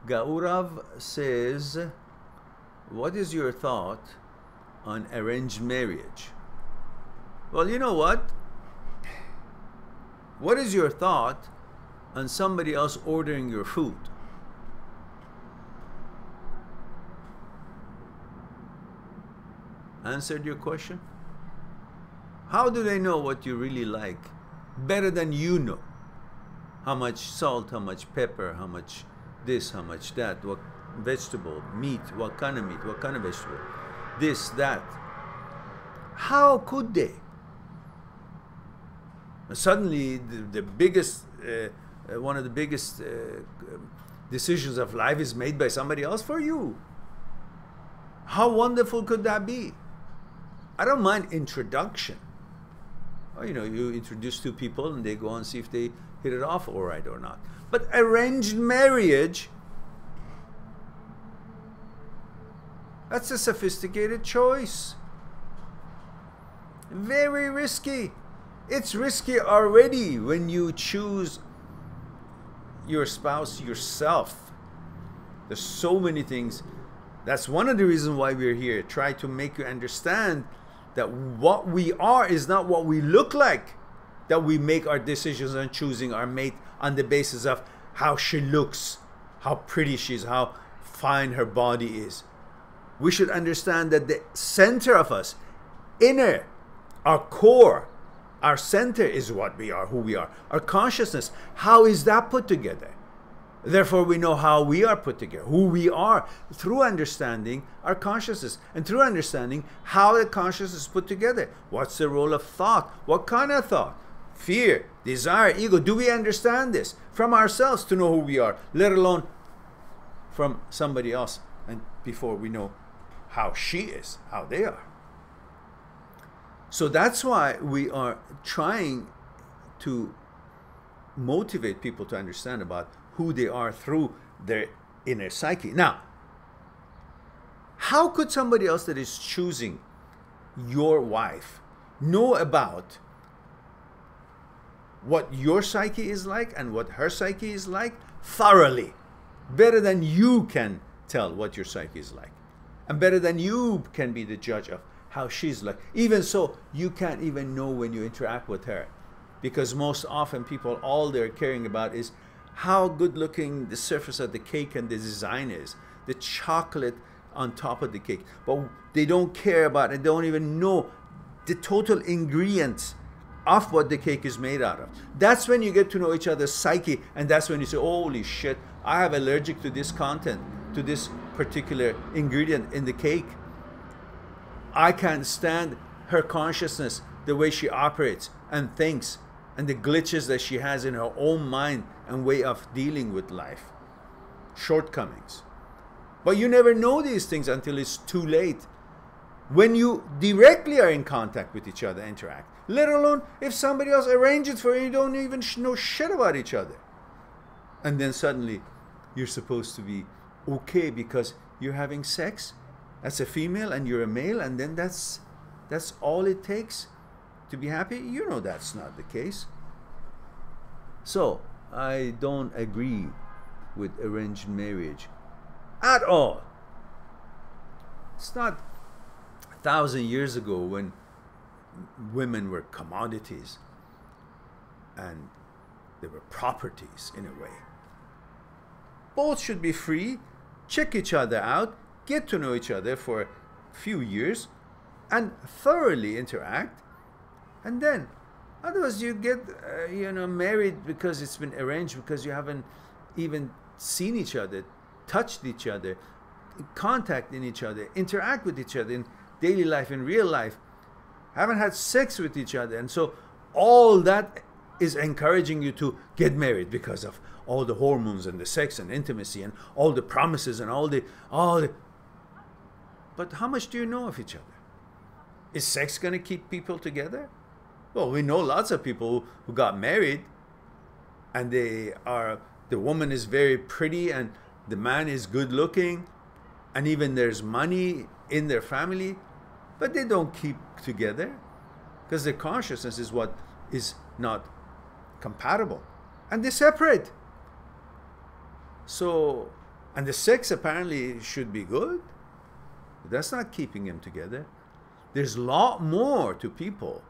Gaurav says, what is your thought on arranged marriage? Well, you know what? What is your thought on somebody else ordering your food? Answered your question? How do they know what you really like better than you know? How much salt, how much pepper, how much this, how much that, what vegetable, meat, what kind of meat, what kind of vegetable, this, that. How could they? Suddenly, the biggest, one of the biggest decisions of life is made by somebody else for you. How wonderful could that be? I don't mind introduction. Well, you know, you introduce two people and they go and see if they hit it off all right or not. But arranged marriage, that's a sophisticated choice. Very risky. It's risky already when you choose your spouse yourself. There's so many things. That's one of the reasons why we're here. Try to make you understand that what we are is not what we look like. That we make our decisions on choosing our mate on the basis of how she looks, how pretty she is, how fine her body is. We should understand that the center of us, inner, our core, our center is what we are, who we are. Our consciousness, how is that put together? Therefore, we know how we are put together, who we are, through understanding our consciousness, and through understanding how the consciousness is put together. What's the role of thought? What kind of thought? Fear, desire, ego. Do we understand this from ourselves to know who we are, let alone from somebody else, and before we know how she is, how they are? So that's why we are trying to motivate people to understand about who they are through their inner psyche. Now, how could somebody else that is choosing your wife know about what your psyche is like and what her psyche is like thoroughly, better than you can tell what your psyche is like, and better than you can be the judge of how she's like? Even so, you can't even know when you interact with her, because most often people, all they're caring about is how good looking the surface of the cake and the design is, the chocolate on top of the cake. But they don't care about it, they don't even know the total ingredients of what the cake is made out of. That's when you get to know each other's psyche, and that's when you say, holy shit, I have allergic to this content, to this particular ingredient in the cake. I can't stand her consciousness, the way she operates and thinks, and the glitches that she has in her own mind and way of dealing with life, shortcomings. But you never know these things until it's too late. When you directly are in contact with each other, interact, let alone if somebody else arranges for you, you don't even know shit about each other. And then suddenly you're supposed to be okay because you're having sex as a female and you're a male, and then that's all it takes to be happy. You know that's not the case. So I don't agree with arranged marriage at all. It's not 1,000 years ago when women were commodities and they were properties in a way. Both should be free, check each other out, get to know each other for a few years and thoroughly interact, and then otherwise you get married because it's been arranged, because you haven't even seen each other, touched each other, contact in each other, interact with each other in daily life, in real life, haven't had sex with each other. And so all that is encouraging you to get married because of all the hormones and the sex and intimacy and all the promises and all the but how much do you know of each other? Is sex going to keep people together? Well, we know lots of people who got married and the woman is very pretty and the man is good looking, and even there's money in their family, but they don't keep together because their consciousness is what is not compatible, and they separate. So And the sex apparently should be good. But that's not keeping them together. There's a lot more to people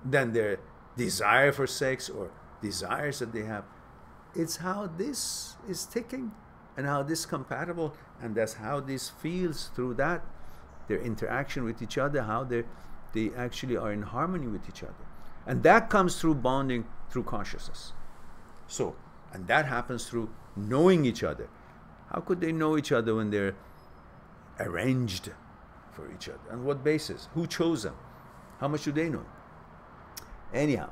than their desire for sex or desires that they have. It's how this is ticking and how this is compatible, and that's how this feels through that, their interaction with each other, how they actually are in harmony with each other. And that comes through bonding through consciousness. So, and that happens through knowing each other. How could they know each other when they're arranged for each other? On what basis? Who chose them? How much do they know? Anyhow,